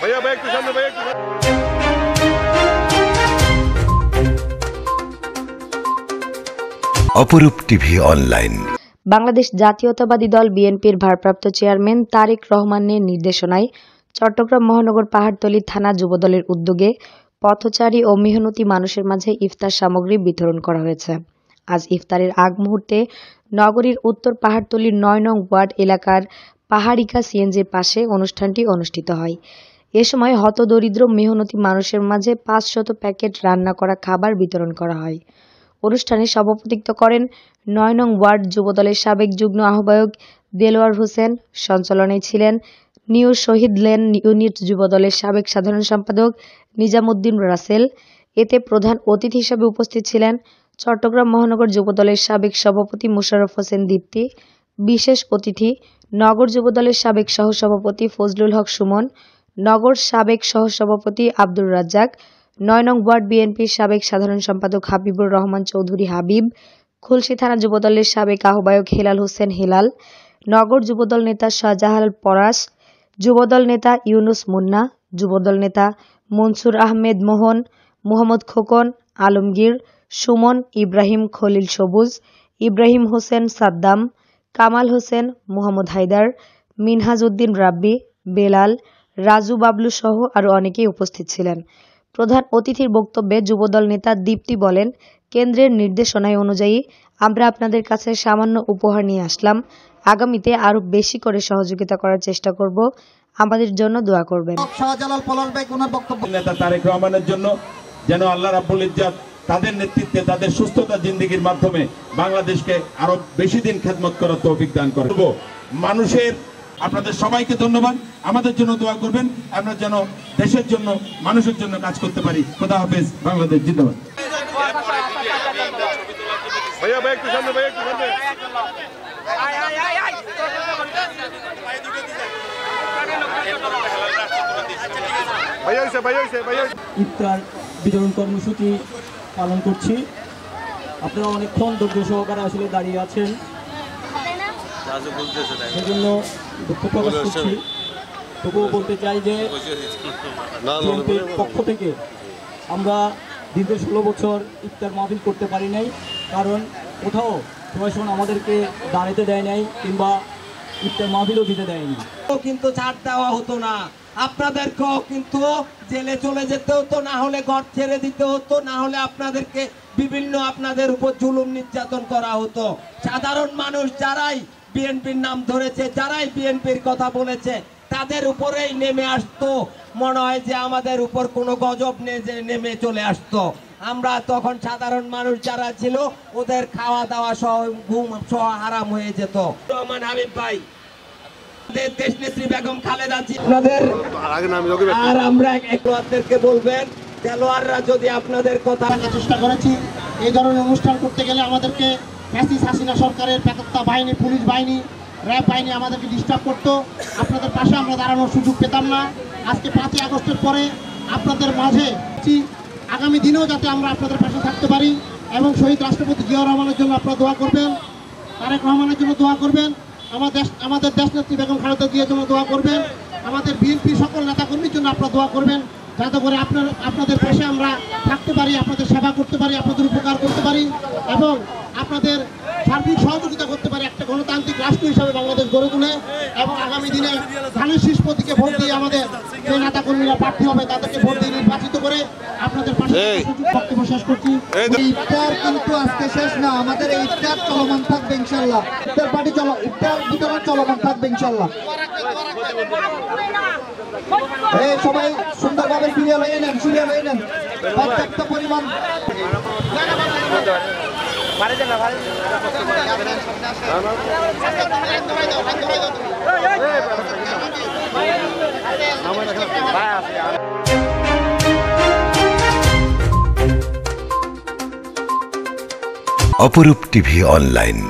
ভাইয়া ভাই একটু সামনে ভাই একটু অপরূপ টিভি অনলাইন। বাংলাদেশ জাতীয়তাবাদী দল বিএনপির ভারপ্রাপ্ত চেয়ারম্যান তারেক রহমানের নির্দেশনায় চট্টগ্রাম মহানগর পাহাড়তলী থানা যুবদলের উদ্যোগে পথচারী ও মেহনতি মানুষের মাঝে ইফতার সামগ্রী বিতরণ করা হয়েছে। আজ ইফতারের আগ মুহূর্তে নগরীর উত্তর পাহাড়তলীর ৯ নং ওয়ার্ড এলাকার পাহাড়িকা সিএনজির পাশে অনুষ্ঠানটি অনুষ্ঠিত হয়। এ সময় হতদরিদ্র মেহনতি মানুষের মাঝে ৫০০ প্যাকেট রান্না করা খাবার বিতরণ করা হয়। অনুষ্ঠানে সভাপতিত্ব করেন ৯ নং ওয়ার্ড যুবদলের সাবেক যুগ্ম আহ্বায়ক দেলোয়ার হোসেন। সঞ্চালনায় ছিলেন নিউ শহীদ লেন ইউনিট যুবদলের সাবেক সাধারণ সম্পাদক নিজামুদ্দিন রাসেল। এতে প্রধান অতিথি হিসেবে উপস্থিত ছিলেন চট্টগ্রাম মহানগর যুবদলের সাবেক সভাপতি মোশাররফ হোসেন দীপ্তি। বিশেষ অতিথি নগর যুবদলের সাবেক সহসভাপতি ফজলুল হক সুমন, নগর সাবেক সহসভাপতি আব্দুর রাজ্জাক, ৯ নং ওয়ার্ড বিএনপির সাবেক সাধারণ সম্পাদক হাবিবুর রহমান চৌধুরী হাবিব, খুলশী থানা যুবদলের সাবেক আহ্বায়ক হেলাল হোসেন হেলাল, নগর যুবদল নেতা শাহজাহাল পরাশ, যুবদল নেতা ইউনুস মুন্না, যুবদল নেতা মনসুর আহমেদ মোহন, মোহাম্মদ খোকন, আলমগীর, সুমন, ইব্রাহিম খলিল সবুজ, ইব্রাহিম হোসেন সাদ্দাম, কামাল হোসেন, মোহাম্মদ হায়দার, মিনহাজ উদ্দিন রাব্বি, বেলাল, রাজু বাবলু সহ আরও অনেকেই উপস্থিত ছিলেন। প্রধান অতিথির বক্তব্যে যুবদল নেতা দীপ্তি বলেন, কেন্দ্রের নির্দেশনায় অনুযায়ী আমরা আপনাদের কাছে সামান্য উপহার নিয়ে আসলাম। আগামীতে আরও বেশি করে সহযোগিতা করার চেষ্টা করব। আমাদের জন্য দোয়া করবেন। নেতা তারেক রহমানের জন্য যেন আল্লাহ রাব্বুল ইজ্জত তাদের নেতৃত্বে তাদের সুস্থতা জিন্দেগির মাধ্যমে বাংলাদেশকে আরো বেশি দিন খেদমত করার তৌফিক দান করেন। মানুষের আপনাদের সবাইকে ধন্যবাদ। আমাদের জন্য দোয়া করবেন, আমরা যেন দেশের জন্য মানুষের জন্য কাজ করতে পারি। খোদা হাফেজ। বাংলাদেশ জিন্দাবাদ। ভাইয়া ভাই একটু সামনে ভাই একটু সামনে ইফতার বিতরণ কর্মসূচি পালন করছি। আপনারা অনেকক্ষণ ধৈর্য সহকারে আসলে দাঁড়িয়ে আছেন, সেজন্য দুঃখ প্রকাশ করছি। তবুও বলতে চাই যে বিএনপির পক্ষ থেকে আমরা দীর্ঘ ১৬ বছর ইফতার মাহফিল করতে পারি নাই, কারণ কোথাও প্রশাসন আমাদেরকে দাঁড়াতে দেয় নাই কিংবা ইফতার মাহফিলও দিতে দেয়নি। কিন্তু ছাড় দেওয়া হতো না, আপনাদেরকেও কিন্তু জেলে চলে যেতে হতো, না হলে ঘর ছেড়ে দিতে হতো, না হলে আপনাদেরকে বিভিন্ন আপনাদের উপর জুলুম নির্যাতন করা হতো। সাধারণ মানুষ যারাই বিএনপির নাম ধরেছে, যারাই বিএনপির কথা বলেছে, তাদের উপরেই নেমে আসতো। মনে হয় যে আমাদের উপর কোনো গজব নেমে চলে আসতো। আমরা তখন সাধারণ মানুষ যারা ছিল ওদের খাওয়া দাওয়া সহ ঘুম সহ হারাম হয়ে যেত। রহমান হাবিব ভাই, দেশ নেত্রী বেগম খালেদা আপনাদের আর আমরা একলোয়ারদেরকে বলবেন, দেলোয়াররা যদি আপনাদের কথা চেষ্টা করেছি। এই ধরনের অনুষ্ঠান করতে গেলে আমাদেরকে ফ্যাসিস্ট হাসিনা সরকারের বেপত্তা বাহিনী, পুলিশ বাহিনী, র্যাব বাহিনী আমাদেরকে ডিস্টার্ব করতো। আপনাদের পাশে আমরা দাঁড়ানোর সুযোগ পেতাম না। আজকে ৫ই আগস্টের পরে আপনাদের মাঝে আগামী দিনেও যাতে আমরা আপনাদের পাশে থাকতে পারি এবং শহীদ রাষ্ট্রপতি জিয়াউর রহমানের জন্য আপনারা দোয়া করবেন, তারেক রহমানের জন্য দোয়া করবেন, আমাদের দেশনেত্রী বেগম খালেদা জিয়ার জন্য দোয়া করবেন, আমাদের বিএনপি সকল নেতাকর্মীর জন্য আপনারা দোয়া করবেন, যাতে করে আপনাদের পাশে আমরা থাকতে পারি, আপনাদের সেবা করতে পারি, আপনাদের উপকার করতে পারি এবং আপনাদের সার্বিক সহযোগিতা করতে পারি, একটা গণতান্ত্রিক রাষ্ট্র হিসাবে বাংলাদেশ গড়ে তুলে। এবং আগামী দিনে ধানের শীষ প্রতীকে ভোট দিয়ে আমাদের যে নেতাকর্মীরা প্রার্থী হবে তাদেরকে ভোট দিয়ে নির্বাচিত করে আপনাদের পাশে বক্তব্য শেষ করছি। ইফতার কিন্তু আজকে শেষ না, আমাদের এই ইফতার চলমান থাকবে ইনশাল্লাহ। ইফতার পার্টি ইফতার বিতরণ চলমান থাকবে ইনশাল্লাহ। সবাই সুন্দরভাবে সিরিয়াল হয়ে নেন, পর্যাপ্ত পরিমাণ অপরূপ টিভি অনলাইন।